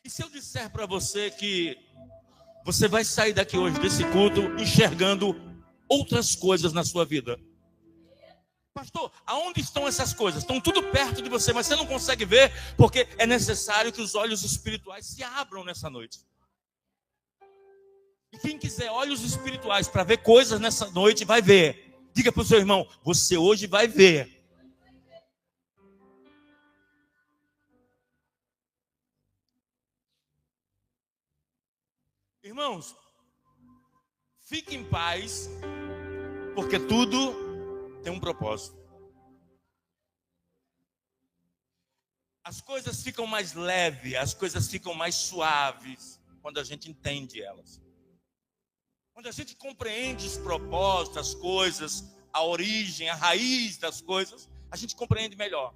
E se eu disser para você que você vai sair daqui hoje desse culto enxergando outras coisas na sua vida? Pastor, aonde estão essas coisas? Estão tudo perto de você, mas você não consegue ver, porque é necessário que os olhos espirituais se abram nessa noite. E quem quiser olhos espirituais para ver coisas nessa noite, vai ver. Diga para o seu irmão, você hoje vai ver. Irmãos, fique em paz, porque tudo tem um propósito. As coisas ficam mais leves, as coisas ficam mais suaves quando a gente entende elas. Quando a gente compreende os propósitos, as coisas, a origem, a raiz das coisas, a gente compreende melhor.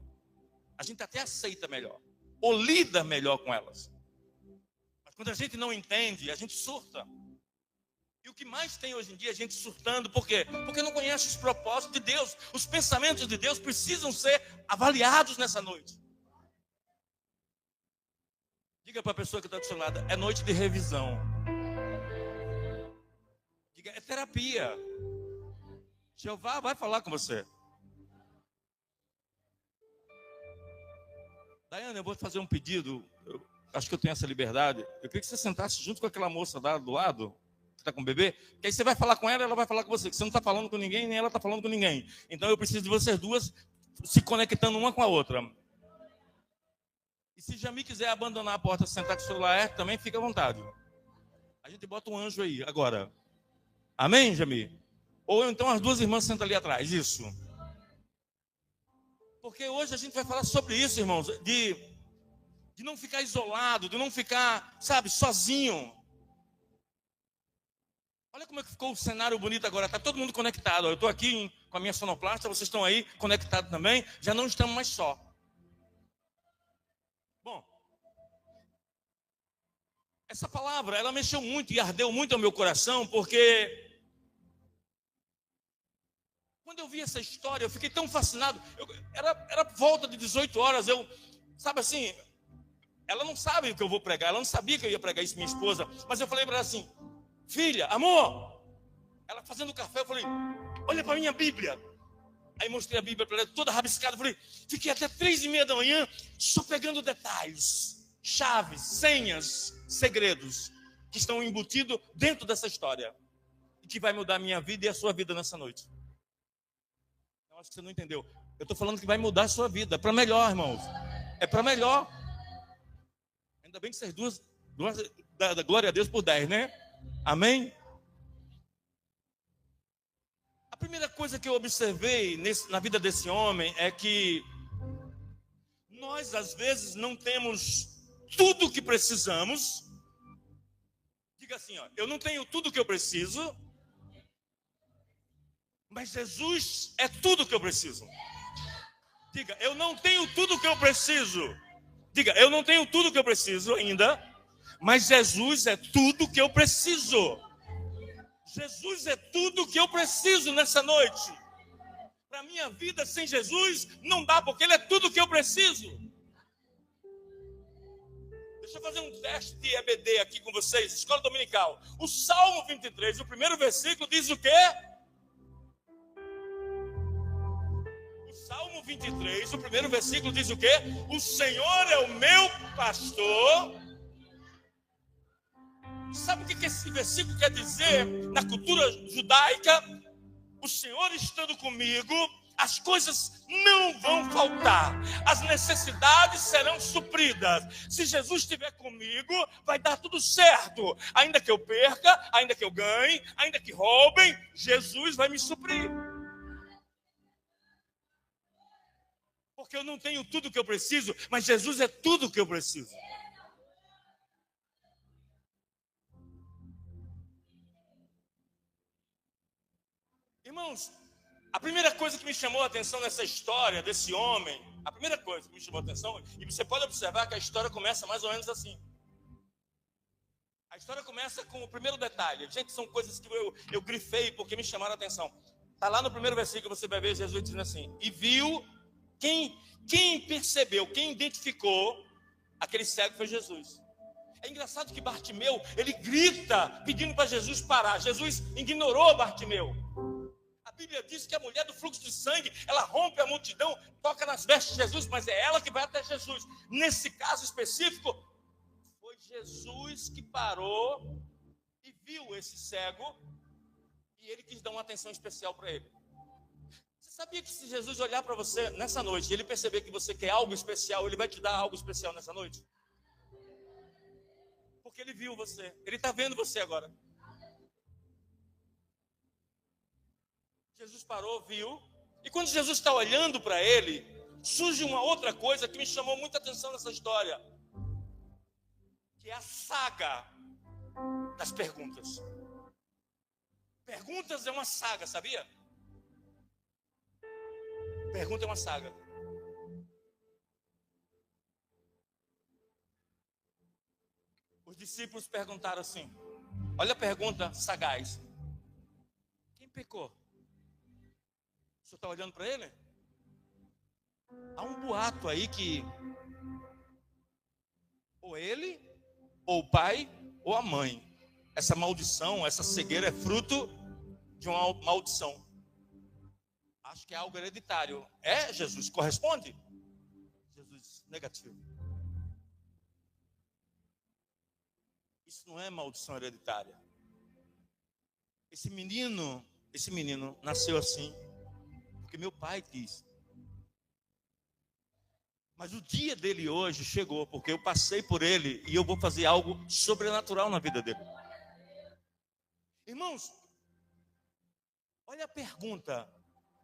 A gente até aceita melhor, ou lida melhor com elas. Mas quando a gente não entende, a gente surta. E o que mais tem hoje em dia, a gente surtando, por quê? Porque não conhece os propósitos de Deus. Os pensamentos de Deus precisam ser avaliados nessa noite. Diga para a pessoa que está do seu lado, é noite de revisão. Diga, é terapia. Jeová vai falar com você. Daiane, eu vou fazer um pedido. Eu acho que eu tenho essa liberdade. Eu queria que você sentasse junto com aquela moça lá do lado, que está com o bebê. Que aí você vai falar com ela, ela vai falar com você. Que você não está falando com ninguém, nem ela está falando com ninguém. Então eu preciso de vocês duas se conectando uma com a outra. E se Jami quiser abandonar a porta e sentar com o celular, também fica à vontade. A gente bota um anjo aí, agora. Amém, Jami? Ou então as duas irmãs sentam ali atrás, isso. Porque hoje a gente vai falar sobre isso, irmãos, de não ficar isolado, de não ficar, sabe, sozinho. Olha como é que ficou o cenário bonito agora, está todo mundo conectado. Eu estou aqui com a minha sonoplasta, vocês estão aí conectados também, já não estamos mais só. Bom, essa palavra, ela mexeu muito e ardeu muito ao meu coração, porque quando eu vi essa história, eu fiquei tão fascinado. Era volta de 18 horas, sabe assim, ela não sabe o que eu vou pregar, ela não sabia que eu ia pregar isso, minha esposa, mas eu falei para ela assim, filha, amor, ela fazendo café, eu falei, olha para a minha Bíblia. Aí mostrei a Bíblia para ela, toda rabiscada, eu falei, fiquei até 3:30 da manhã, só pegando detalhes, chaves, senhas, segredos, que estão embutidos dentro dessa história, e que vai mudar a minha vida e a sua vida nessa noite. Eu acho que você não entendeu. Eu estou falando que vai mudar a sua vida, para melhor, irmãos. É para melhor. Ainda bem que vocês duas da glória a Deus por 10, né? Amém? A primeira coisa que eu observei na vida desse homem é que nós, às vezes, não temos tudo o que precisamos. Diga assim, ó, eu não tenho tudo o que eu preciso, mas Jesus é tudo o que eu preciso. Diga, eu não tenho tudo o que eu preciso. Diga, eu não tenho tudo o que eu preciso ainda, mas Jesus é tudo o que eu preciso. Jesus é tudo o que eu preciso nessa noite. Para a minha vida sem Jesus não dá, porque Ele é tudo o que eu preciso. Deixa eu fazer um teste de EBD aqui com vocês, escola dominical. O Salmo 23, o primeiro versículo diz o quê? O Salmo 23, o primeiro versículo diz o quê? O Senhor é o meu pastor. Sabe o que esse versículo quer dizer na cultura judaica? O Senhor estando comigo, as coisas não vão faltar, as necessidades serão supridas. Se Jesus estiver comigo, vai dar tudo certo. Ainda que eu perca, ainda que eu ganhe, ainda que roubem, Jesus vai me suprir. Porque eu não tenho tudo o que eu preciso, mas Jesus é tudo o que eu preciso. Irmãos, a primeira coisa que me chamou a atenção nessa história desse homem, a primeira coisa que me chamou a atenção, e você pode observar que a história começa mais ou menos assim. A história começa com o primeiro detalhe. Gente, são coisas que eu grifei porque me chamaram a atenção. Está lá no primeiro versículo, você vai ver Jesus dizendo assim, e viu, quem percebeu, quem identificou aquele cego foi Jesus. É engraçado que Bartimeu, ele grita pedindo para Jesus parar. Jesus ignorou Bartimeu. A Bíblia diz que a mulher do fluxo de sangue, ela rompe a multidão, toca nas vestes de Jesus, mas é ela que vai até Jesus. Nesse caso específico, foi Jesus que parou e viu esse cego e ele quis dar uma atenção especial para ele. Você sabia que se Jesus olhar para você nessa noite e ele perceber que você quer algo especial, ele vai te dar algo especial nessa noite? Porque ele viu você, ele está vendo você agora. Jesus parou, viu, e quando Jesus está olhando para ele, surge uma outra coisa que me chamou muita atenção nessa história, que é a saga das perguntas. Perguntas é uma saga, sabia? Pergunta é uma saga. Os discípulos perguntaram assim, olha a pergunta sagaz: quem pecou? O senhor está olhando para ele? Há um boato aí que ou ele, ou o pai, ou a mãe. Essa maldição, essa cegueira é fruto de uma maldição. Acho que é algo hereditário. É, Jesus? Corresponde? Jesus, negativo. Isso não é maldição hereditária. Esse menino nasceu assim, porque meu pai quis. Mas o dia dele hoje chegou, porque eu passei por ele e eu vou fazer algo sobrenatural na vida dele. Irmãos, olha a pergunta: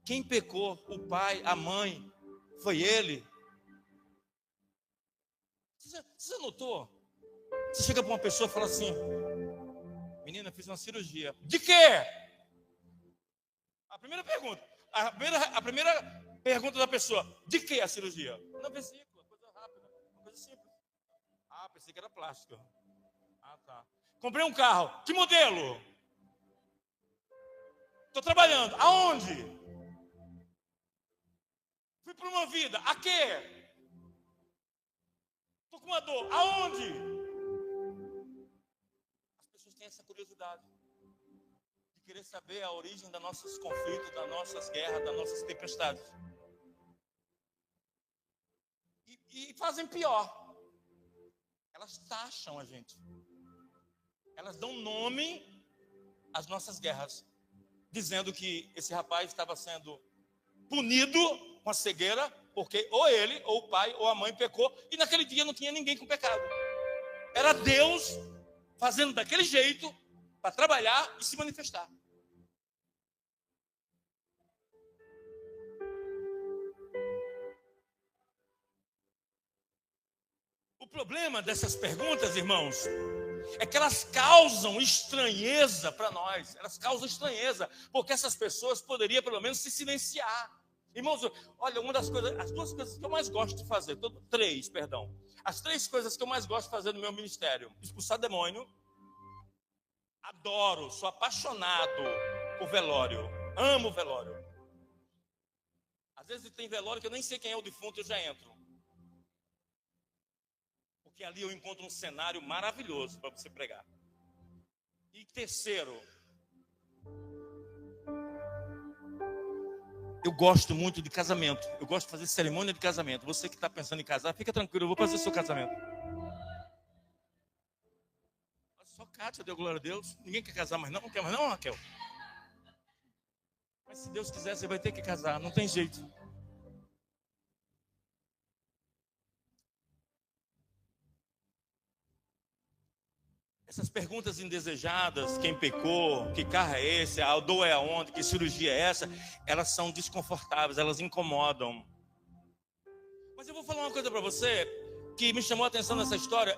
quem pecou? O pai, a mãe? Foi ele? Você notou? Você chega para uma pessoa e fala assim: menina, fiz uma cirurgia. De quê? A primeira pergunta. A primeira pergunta da pessoa: de que a cirurgia? Na vesícula, coisa rápida, coisa simples. Ah, pensei que era plástico. Ah, tá. Comprei um carro. Que modelo? Estou trabalhando. Aonde? Fui para uma vida. A quê? Estou com uma dor. Aonde? As pessoas têm essa curiosidade de querer saber a origem dos nossos conflitos, das nossas guerras, das nossas tempestades. E fazem pior. Elas taxam a gente. Elas dão nome às nossas guerras, dizendo que esse rapaz estava sendo punido com a cegueira, porque ou ele, ou o pai, ou a mãe pecou, e naquele dia não tinha ninguém com pecado. Era Deus fazendo daquele jeito para trabalhar e se manifestar. O problema dessas perguntas, irmãos, é que elas causam estranheza para nós. Elas causam estranheza, porque essas pessoas poderiam pelo menos se silenciar. Irmãos, olha, as duas coisas que eu mais gosto de fazer, as três coisas que eu mais gosto de fazer no meu ministério: expulsar demônio, adoro, sou apaixonado por velório, amo velório. Às vezes tem velório que eu nem sei quem é o defunto, eu já entro. Porque ali eu encontro um cenário maravilhoso para você pregar. E terceiro, eu gosto muito de casamento. Eu gosto de fazer cerimônia de casamento. Você que está pensando em casar, fica tranquilo, eu vou fazer seu casamento. Só Kátia deu glória a Deus. Ninguém quer casar mais não? Não quer mais não, Raquel? Mas se Deus quiser, você vai ter que casar, não tem jeito. Essas perguntas indesejadas, quem pecou, que carro é esse, a dor é aonde, que cirurgia é essa, elas são desconfortáveis, elas incomodam. Mas eu vou falar uma coisa para você que me chamou a atenção nessa história.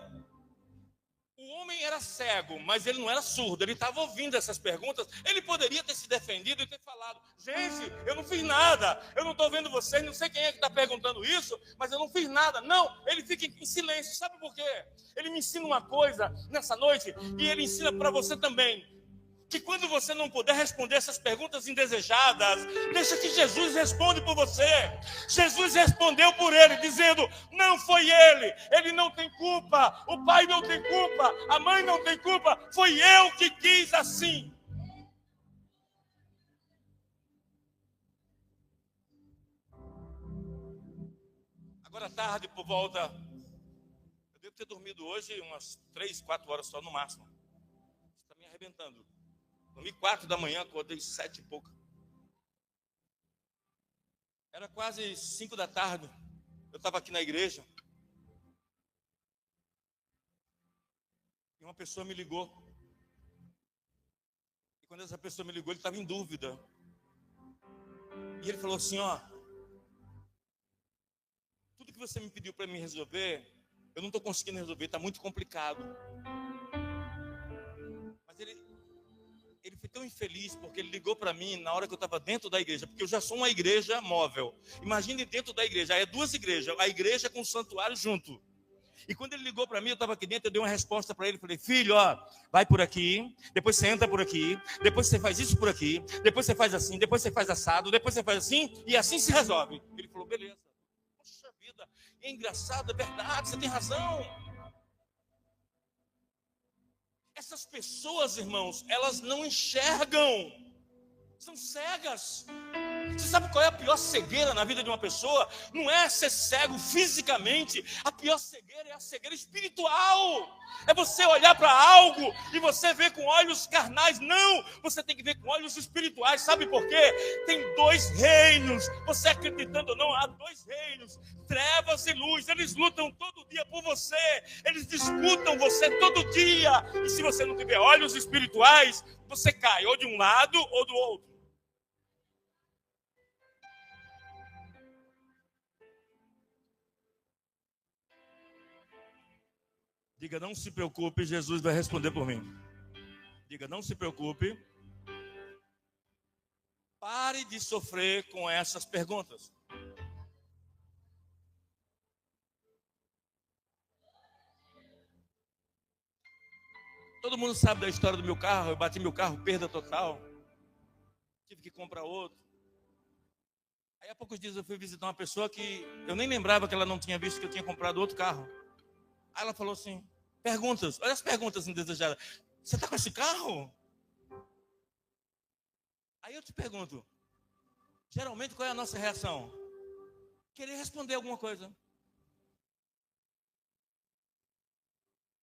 O homem era cego, mas ele não era surdo, ele estava ouvindo essas perguntas. Ele poderia ter se defendido e ter falado: gente, eu não fiz nada, eu não estou vendo vocês, não sei quem é que está perguntando isso, mas eu não fiz nada. Não, ele fica em silêncio. Sabe por quê? Ele me ensina uma coisa nessa noite e ele ensina para você também. que quando você não puder responder essas perguntas indesejadas, deixa que Jesus responde por você. Jesus respondeu por ele, dizendo: não foi ele não tem culpa, o pai não tem culpa, a mãe não tem culpa, foi eu que quis assim. Agora à tarde, por volta, eu devo ter dormido hoje umas 3, 4 horas só no máximo. Está me arrebentando. Dormi 4 da manhã, acordei 7 e pouco. Era quase 5 da tarde. Eu estava aqui na igreja. E uma pessoa me ligou. E quando essa pessoa me ligou, ele estava em dúvida. E ele falou assim: ó, tudo que você me pediu para me resolver, eu não estou conseguindo resolver, está muito complicado. Mas ele foi tão infeliz porque ele ligou para mim na hora que eu estava dentro da igreja, porque eu já sou uma igreja móvel. Imagine dentro da igreja, aí é 2 igrejas, a igreja com o santuário junto. E quando ele ligou para mim, eu estava aqui dentro, eu dei uma resposta para ele, falei: filho, ó, vai por aqui, depois você entra por aqui, depois você faz isso por aqui, depois você faz assim, depois você faz assado, depois você faz assim, e assim se resolve. Ele falou: beleza. Poxa vida, é engraçado, é verdade, você tem razão. Essas pessoas, irmãos, elas não enxergam, são cegas. Você sabe qual é a pior cegueira na vida de uma pessoa? Não é ser cego fisicamente, a pior cegueira é a cegueira espiritual. É você olhar para algo e você ver com olhos carnais. Não, você tem que ver com olhos espirituais. Sabe por quê? Tem 2 reinos. Você acreditando ou não, há 2 reinos, trevas e luz. Eles lutam todo dia por você, eles disputam você todo dia. E se você não tiver olhos espirituais, você cai ou de um lado ou do outro. Diga: não se preocupe, Jesus vai responder por mim. Diga: não se preocupe. Pare de sofrer com essas perguntas. Todo mundo sabe da história do meu carro. Eu bati meu carro, perda total. Tive que comprar outro. Aí há poucos dias eu fui visitar uma pessoa que eu nem lembrava que ela não tinha visto que eu tinha comprado outro carro. Aí ela falou assim: perguntas, olha as perguntas indesejadas. Você está com esse carro? Aí eu te pergunto, geralmente qual é a nossa reação? Querer responder alguma coisa.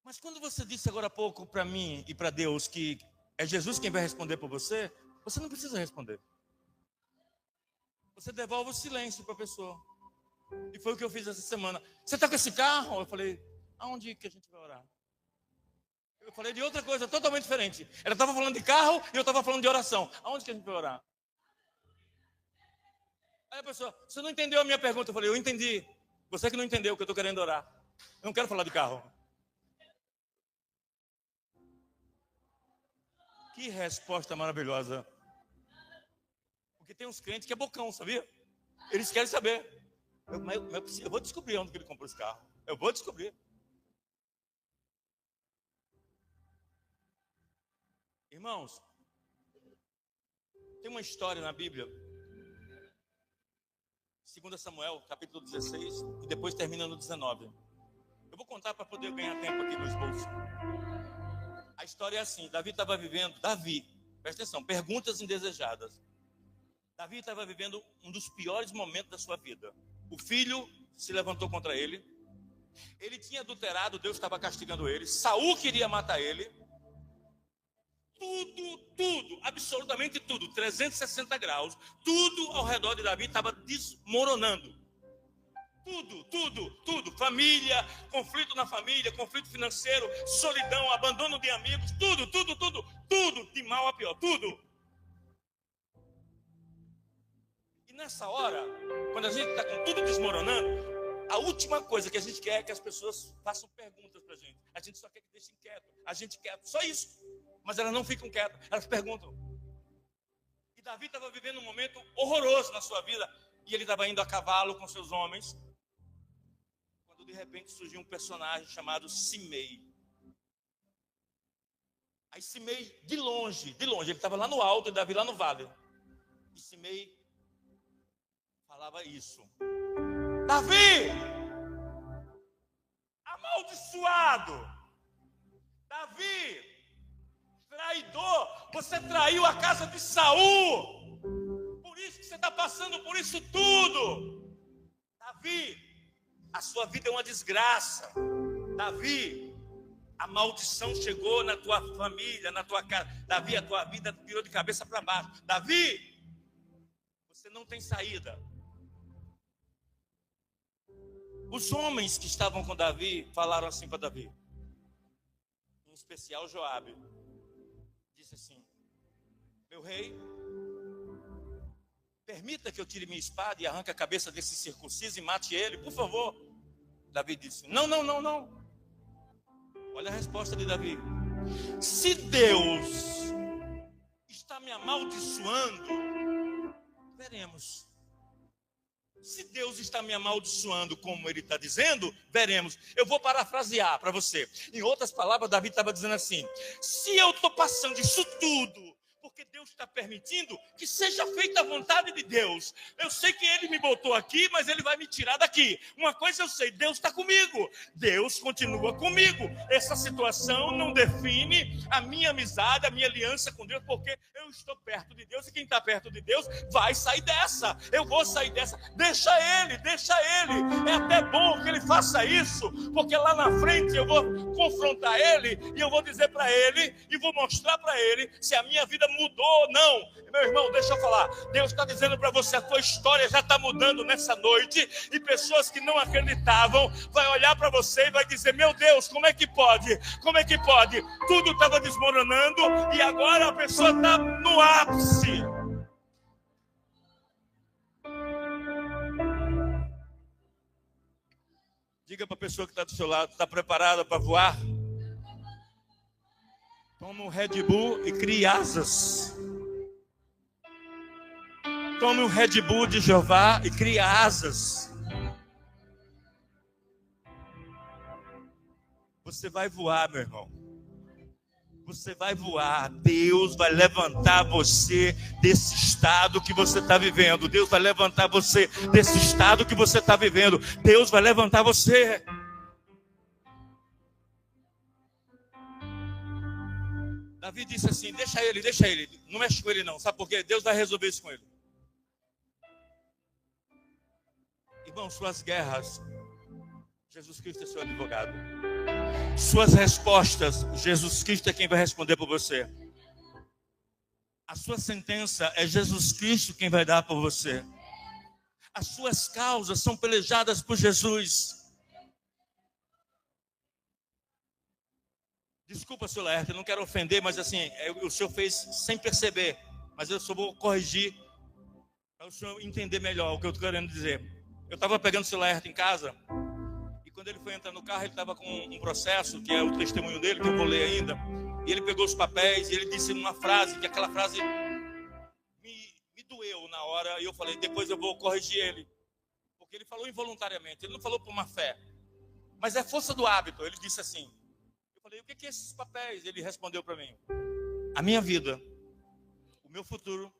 Mas quando você disse agora há pouco para mim e para Deus que é Jesus quem vai responder por você, você não precisa responder. Você devolve o silêncio para a pessoa. E foi o que eu fiz essa semana. Você está com esse carro? Eu falei: aonde que a gente vai orar? Eu falei de outra coisa totalmente diferente. Ela estava falando de carro e eu estava falando de oração. Aonde que a gente vai orar? Aí a pessoa: você não entendeu a minha pergunta? Eu falei: eu entendi. Você que não entendeu que eu estou querendo orar. Eu não quero falar de carro. Que resposta maravilhosa. Porque tem uns crentes que é bocão, sabia? Eles querem saber. Eu vou descobrir onde que ele comprou esse carro. Eu vou descobrir. Irmãos, tem uma história na Bíblia, 2 Samuel, capítulo 16, e depois termina no 19. Eu vou contar para poder ganhar tempo aqui no esboço. A história é assim: Davi, presta atenção, perguntas indesejadas. Davi estava vivendo um dos piores momentos da sua vida. O filho se levantou contra ele. Ele tinha adulterado, Deus estava castigando ele. Saul queria matar ele. Tudo, absolutamente tudo, 360 graus. Tudo ao redor de Davi estava desmoronando. Tudo. Família, conflito na família, conflito financeiro, solidão, abandono de amigos. Tudo, de mal a pior, tudo. E nessa hora, quando a gente está com tudo desmoronando, a última coisa que a gente quer é que as pessoas façam perguntas para a gente. A gente só quer que deixem quieto. A gente quer só isso. Mas elas não ficam quietas, elas perguntam. E Davi estava vivendo um momento horroroso na sua vida. E ele estava indo a cavalo com seus homens. Quando de repente surgiu um personagem chamado Simei. Aí Simei, de longe, ele estava lá no alto e Davi lá no vale. E Simei falava isso: Davi, amaldiçoado, Davi, traidor, você traiu a casa de Saul, por isso que você está passando por isso tudo. Davi, a sua vida é uma desgraça. Davi, a maldição chegou na tua família, na tua casa. Davi, a tua vida virou de cabeça para baixo. Davi, você não tem saída. Os homens que estavam com Davi falaram assim para Davi, em especial Joabe, disse assim: meu rei, permita que eu tire minha espada e arranque a cabeça desse circunciso e mate ele, por favor. Davi disse: não. Olha a resposta de Davi: se Deus está me amaldiçoando, veremos. Se Deus está me amaldiçoando, como ele está dizendo, veremos. Eu vou parafrasear para você. Em outras palavras, Davi estava dizendo assim: se eu estou passando isso tudo, porque Deus está permitindo, que seja feita a vontade de Deus. Eu sei que Ele me botou aqui, mas Ele vai me tirar daqui. Uma coisa eu sei: Deus está comigo. Deus continua comigo. Essa situação não define a minha amizade, a minha aliança com Deus, porque eu estou perto de Deus, e quem está perto de Deus vai sair dessa. Eu vou sair dessa. Deixa Ele. É até bom que Ele faça isso, porque lá na frente eu vou confrontar Ele, e eu vou dizer para Ele, e vou mostrar para Ele se a minha vida mudou ou não. Meu irmão, deixa eu falar. Deus está dizendo para você: a tua história já está mudando nessa noite. E pessoas que não acreditavam vai olhar para você e vai dizer: meu Deus, como é que pode? Tudo estava desmoronando e agora a pessoa está no ápice. Diga para a pessoa que está do seu lado: está preparada para voar? Toma um Red Bull e crie asas. Tome um Red Bull de Jeová e crie asas. Você vai voar, meu irmão. Você vai voar. Deus vai levantar você desse estado que você está vivendo. Deus vai levantar você desse estado que você está vivendo. Deus vai levantar você. Davi disse assim: deixa ele, não mexe com ele não, sabe por quê? Deus vai resolver isso com ele. Irmão, suas guerras, Jesus Cristo é seu advogado. Suas respostas, Jesus Cristo é quem vai responder por você. A sua sentença é Jesus Cristo quem vai dar por você. As suas causas são pelejadas por Jesus. Desculpa, senhor Laerte, eu não quero ofender, mas assim, o senhor fez sem perceber. Mas eu só vou corrigir para o senhor entender melhor o que eu estou querendo dizer. Eu estava pegando o senhor Laerte em casa, e quando ele foi entrar no carro, ele estava com um processo, que é o testemunho dele, que eu vou ler ainda. E ele pegou os papéis, e ele disse uma frase, que aquela frase me doeu na hora, e eu falei: depois eu vou corrigir ele. Porque ele falou involuntariamente, ele não falou por má fé. Mas é força do hábito. Ele disse assim: eu falei: o que é esses papéis? Ele respondeu para mim: a minha vida, o meu futuro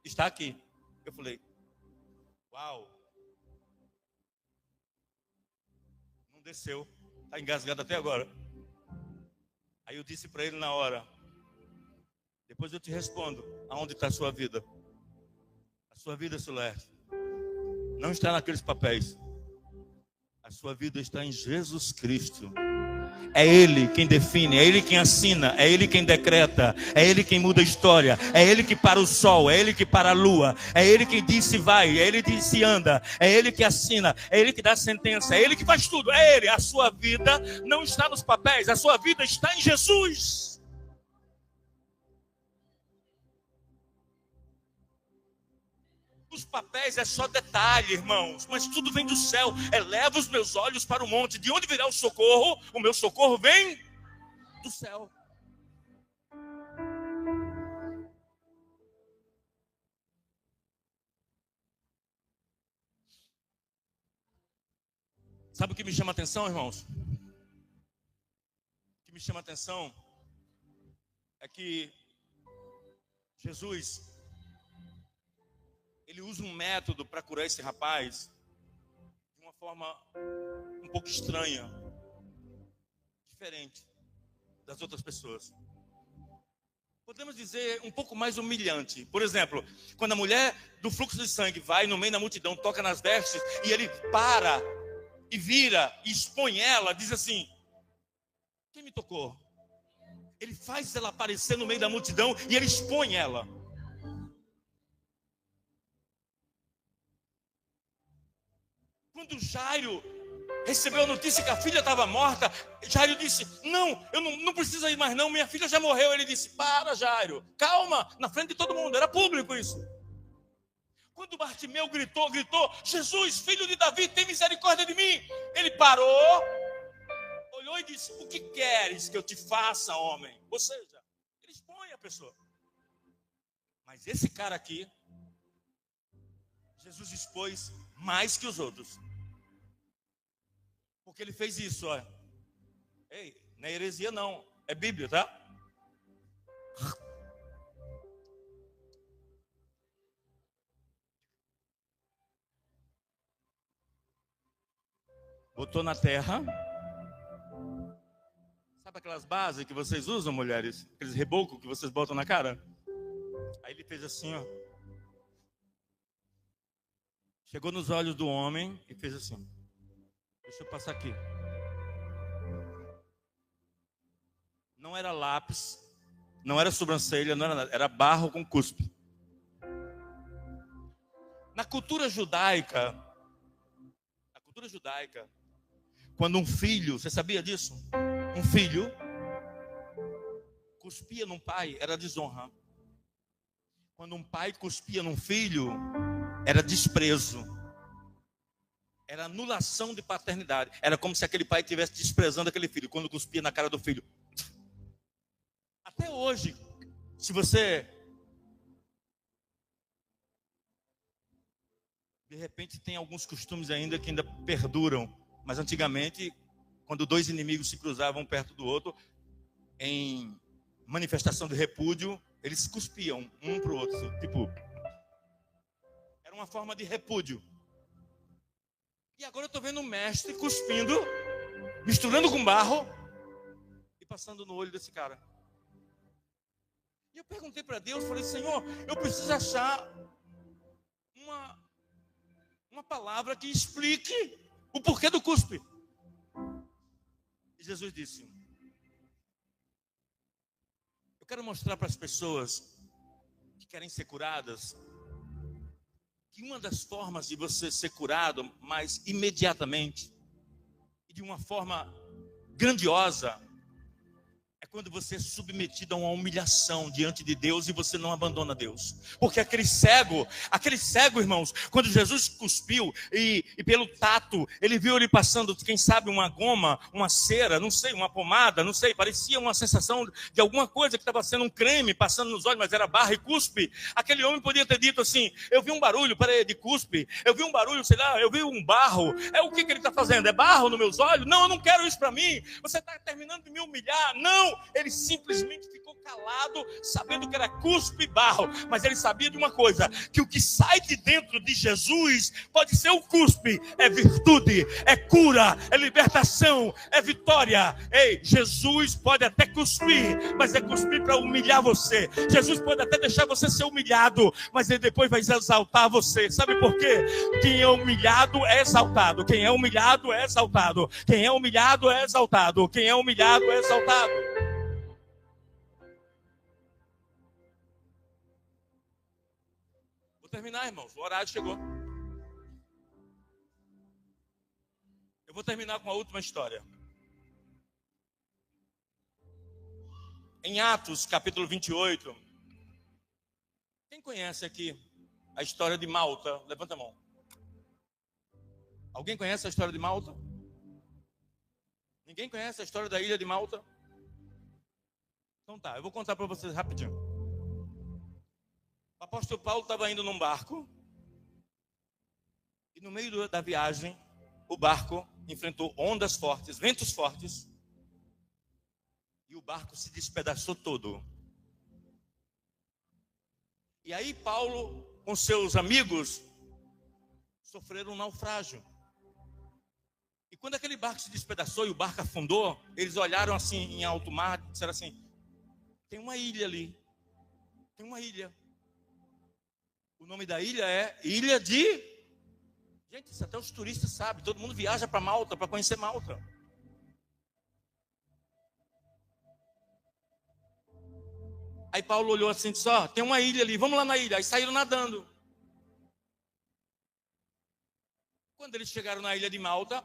está aqui. Eu falei: uau. Não desceu, está engasgado até agora. Aí eu disse para ele na hora: depois eu te respondo aonde está a sua vida. A sua vida, Celeste, não está naqueles papéis. A sua vida está em Jesus Cristo. É Ele quem define, é Ele quem assina, é Ele quem decreta, é Ele quem muda a história, é Ele que para o sol, é Ele que para a lua, é Ele que diz se vai, é Ele que diz se anda, é Ele que assina, é Ele que dá a sentença, é Ele que faz tudo, é Ele. A sua vida não está nos papéis, a sua vida está em Jesus. Os papéis é só detalhe, irmãos, mas tudo vem do céu. Eleva os meus olhos para o monte. De onde virá o socorro? O meu socorro vem do céu. Sabe o que me chama a atenção, irmãos? O que me chama a atenção é que Jesus, ele usa um método para curar esse rapaz de uma forma um pouco estranha, diferente das outras pessoas. Podemos dizer um pouco mais humilhante. Por exemplo, quando a mulher do fluxo de sangue vai no meio da multidão, toca nas vestes, e ele para e vira e expõe ela, diz assim: quem me tocou? Ele faz ela aparecer no meio da multidão e ele expõe ela. Quando Jairo recebeu a notícia que a filha estava morta, Jairo disse: não, eu não preciso ir mais não, minha filha já morreu. Ele disse: para, Jairo, calma, na frente de todo mundo, era público isso. Quando Bartimeu gritou: Jesus, filho de Davi, tem misericórdia de mim. Ele parou, olhou e disse: o que queres que eu te faça, homem? Ou seja, ele expõe a pessoa. Mas esse cara aqui, Jesus expôs mais que os outros. Porque ele fez isso, olha. Ei, não é heresia não, é Bíblia, tá? Botou na terra. Sabe aquelas bases que vocês usam, mulheres? Aqueles rebocos que vocês botam na cara? Aí ele fez assim, ó. Chegou nos olhos do homem e fez assim. Deixa eu passar aqui. Não era lápis, não era sobrancelha, não era nada. Era barro com cuspe. Na cultura judaica, quando um filho, você sabia disso? Um filho cuspia num pai, era desonra. Quando um pai cuspia num filho, era desprezo. Era anulação de paternidade. Era como se aquele pai estivesse desprezando aquele filho, quando cuspia na cara do filho. Até hoje, se você de repente tem alguns costumes ainda que ainda perduram, mas antigamente, quando dois inimigos se cruzavam perto do outro, em manifestação de repúdio, eles se cuspiam um para o outro, tipo, era uma forma de repúdio. E agora eu estou vendo um mestre cuspindo, misturando com barro e passando no olho desse cara. E eu perguntei para Deus, falei: Senhor, eu preciso achar uma palavra que explique o porquê do cuspe. E Jesus disse: eu quero mostrar para as pessoas que querem ser curadas que uma das formas de você ser curado mais imediatamente e de uma forma grandiosa é quando você é submetido a uma humilhação diante de Deus e você não abandona Deus. Porque aquele cego, irmãos, quando Jesus cuspiu e pelo tato, ele viu ele passando, quem sabe, uma goma, uma cera, não sei, uma pomada, não sei, parecia uma sensação de alguma coisa que estava sendo um creme passando nos olhos, mas era barro e cuspe. Aquele homem podia ter dito assim: eu vi um barulho, de cuspe, eu vi um barulho, sei lá, eu vi um barro. O que ele está fazendo? É barro nos meus olhos? Não, eu não quero isso para mim. Você está terminando de me humilhar. Não! Ele simplesmente ficou calado, sabendo que era cuspe e barro, mas ele sabia de uma coisa: que o que sai de dentro de Jesus pode ser o cuspe, é virtude, é cura, é libertação, é vitória. Ei, Jesus pode até cuspir, mas é cuspir para humilhar você. Jesus pode até deixar você ser humilhado, mas ele depois vai exaltar você. Sabe por quê? Quem é humilhado é exaltado. Quem é humilhado é exaltado. Quem é humilhado é exaltado. Quem é humilhado é exaltado. Vou terminar, irmãos. O horário chegou. Eu vou terminar com a última história. Em Atos, capítulo 28. Quem conhece aqui a história de Malta? Levanta a mão. Alguém conhece a história de Malta? Ninguém conhece a história da ilha de Malta? Então tá, eu vou contar para vocês rapidinho. O apóstolo Paulo estava indo num barco e no meio da viagem o barco enfrentou ondas fortes, ventos fortes, e o barco se despedaçou todo. E aí Paulo, com seus amigos, sofreram um naufrágio. E quando aquele barco se despedaçou e o barco afundou, eles olharam assim em alto mar e disseram assim: tem uma ilha ali. Tem uma ilha. O nome da ilha é Ilha de... Gente, isso até os turistas sabem. Todo mundo viaja para Malta, para conhecer Malta. Aí Paulo olhou assim e disse: ó, tem uma ilha ali, vamos lá na ilha. Aí saíram nadando. Quando eles chegaram na ilha de Malta,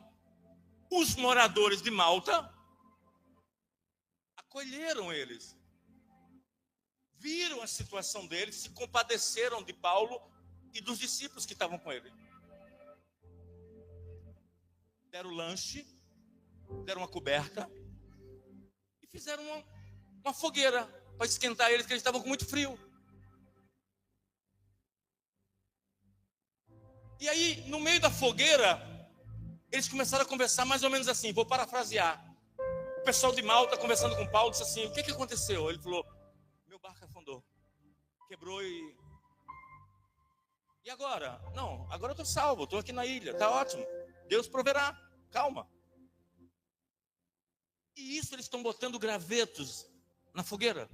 os moradores de Malta acolheram eles. Viram a situação deles, se compadeceram de Paulo e dos discípulos que estavam com ele. Deram lanche, deram uma coberta e fizeram uma fogueira para esquentar eles, porque eles estavam com muito frio. E aí, no meio da fogueira, eles começaram a conversar mais ou menos assim, vou parafrasear. O pessoal de Malta, conversando com Paulo, disse assim: o que aconteceu? Ele falou: meu barco afundou, quebrou e agora? Não, agora eu estou salvo, estou aqui na ilha, está ótimo, Deus proverá, calma. E isso eles estão botando gravetos na fogueira.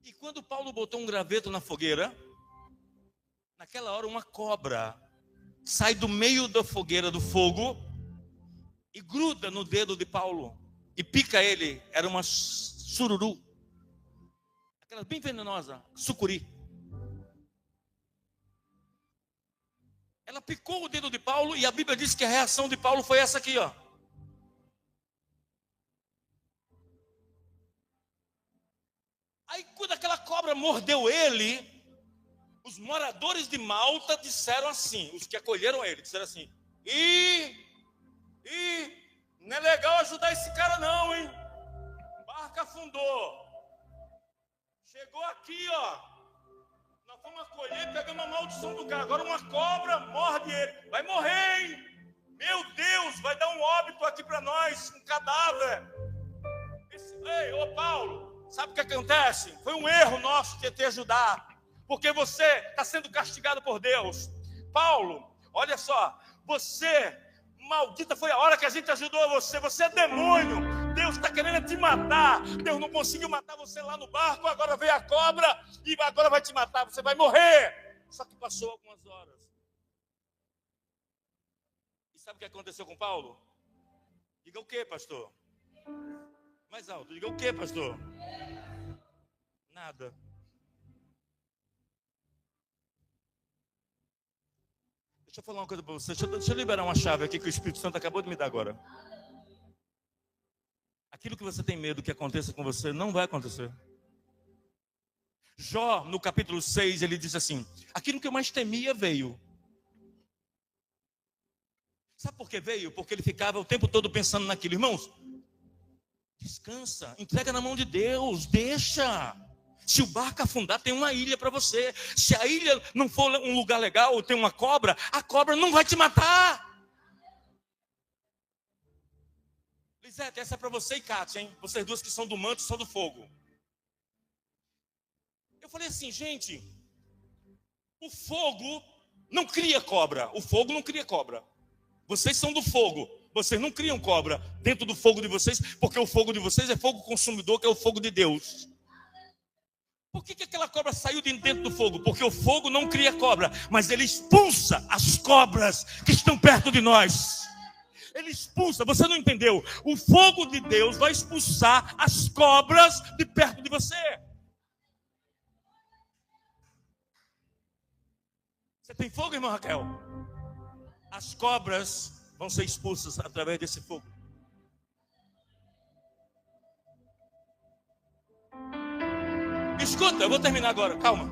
E quando Paulo botou um graveto na fogueira, naquela hora uma cobra sai do meio da fogueira do fogo e gruda no dedo de Paulo e pica ele. Era uma sururu, aquela bem venenosa, sucuri. Ela picou o dedo de Paulo e a Bíblia diz que a reação de Paulo foi essa aqui, ó. Aí quando aquela cobra mordeu ele, os moradores de Malta disseram assim, os que acolheram ele, disseram assim: não é legal ajudar esse cara não, hein? O barco afundou. Chegou aqui, ó. Nós vamos acolher, pegamos a maldição do cara. Agora uma cobra morde ele. Vai morrer, hein? Meu Deus, vai dar um óbito aqui para nós, um cadáver. Ei, ô Paulo, sabe o que acontece? Foi um erro nosso te ajudar. Porque você está sendo castigado por Deus. Paulo, olha só, você, maldita foi a hora que a gente ajudou você. Você é demônio. Deus está querendo te matar. Deus não conseguiu matar você lá no barco. Agora veio a cobra e agora vai te matar. Você vai morrer. Só que passou algumas horas. E sabe o que aconteceu com Paulo? Diga o que, pastor? Mais alto. Diga o que, pastor? Nada. Deixa eu falar uma coisa para você. Deixa eu liberar uma chave aqui que o Espírito Santo acabou de me dar agora. Aquilo que você tem medo que aconteça com você, não vai acontecer. Jó, no capítulo 6, ele diz assim: aquilo que eu mais temia veio. Sabe por que veio? Porque ele ficava o tempo todo pensando naquilo. Irmãos, descansa, entrega na mão de Deus, deixa. Se o barco afundar, tem uma ilha para você. Se a ilha não for um lugar legal, ou tem uma cobra, a cobra não vai te matar. Lisete, essa é para você e Kátia, hein? Vocês duas que são do manto e são do fogo. Eu falei assim, gente, o fogo não cria cobra. O fogo não cria cobra. Vocês são do fogo. Vocês não criam cobra dentro do fogo de vocês, porque o fogo de vocês é fogo consumidor, que é o fogo de Deus. Por que aquela cobra saiu de dentro do fogo? Porque o fogo não cria cobra, mas ele expulsa as cobras que estão perto de nós. Ele expulsa, você não entendeu? O fogo de Deus vai expulsar as cobras de perto de você. Você tem fogo, irmã Raquel? As cobras vão ser expulsas através desse fogo. Escuta, eu vou terminar agora, calma.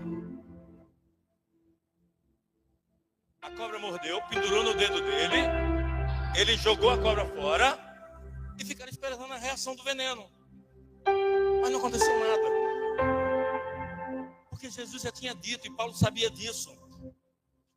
A cobra mordeu, pendurou no dedo dele, ele jogou a cobra fora e ficaram esperando a reação do veneno. Mas não aconteceu nada. Porque Jesus já tinha dito, e Paulo sabia disso.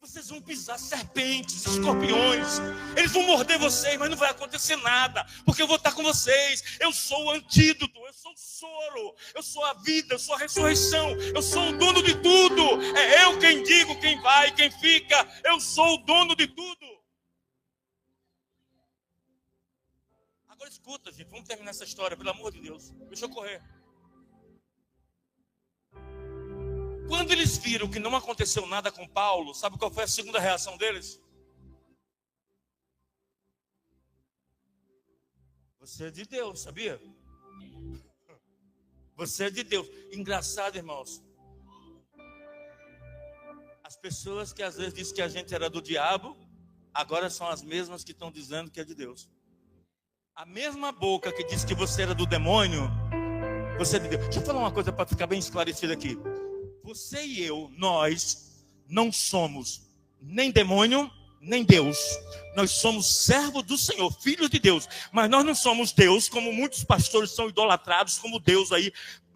Vocês vão pisar serpentes, escorpiões. Eles vão morder vocês, mas não vai acontecer nada. Porque eu vou estar com vocês. Eu sou o antídoto, eu sou o soro. Eu sou a vida, eu sou a ressurreição. Eu sou o dono de tudo. É eu quem digo, quem vai, quem fica. Eu sou o dono de tudo. Agora escuta, gente. Vamos terminar essa história, pelo amor de Deus. Deixa eu correr. Quando eles viram que não aconteceu nada com Paulo, sabe qual foi a segunda reação deles? Você é de Deus, sabia? Você é de Deus. Engraçado, irmãos. As pessoas que às vezes dizem que a gente era do diabo, agora são as mesmas que estão dizendo que é de Deus. A mesma boca que disse que você era do demônio, você é de Deus. Deixa eu falar uma coisa para ficar bem esclarecido aqui. Você e eu, nós, não somos nem demônio, nem Deus. Nós somos servos do Senhor, filhos de Deus. Mas nós não somos Deus, como muitos pastores são idolatrados como Deus aí.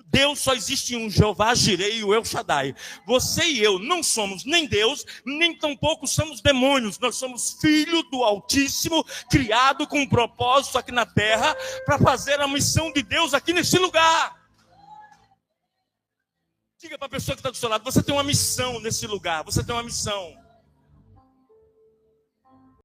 Deus só existe um, Jeová Jireh e o El Shaddai. Você e eu não somos nem Deus, nem tampouco somos demônios. Nós somos filhos do Altíssimo, criado com um propósito aqui na terra, para fazer a missão de Deus aqui nesse lugar. Diga para a pessoa que está do seu lado, você tem uma missão nesse lugar, você tem uma missão.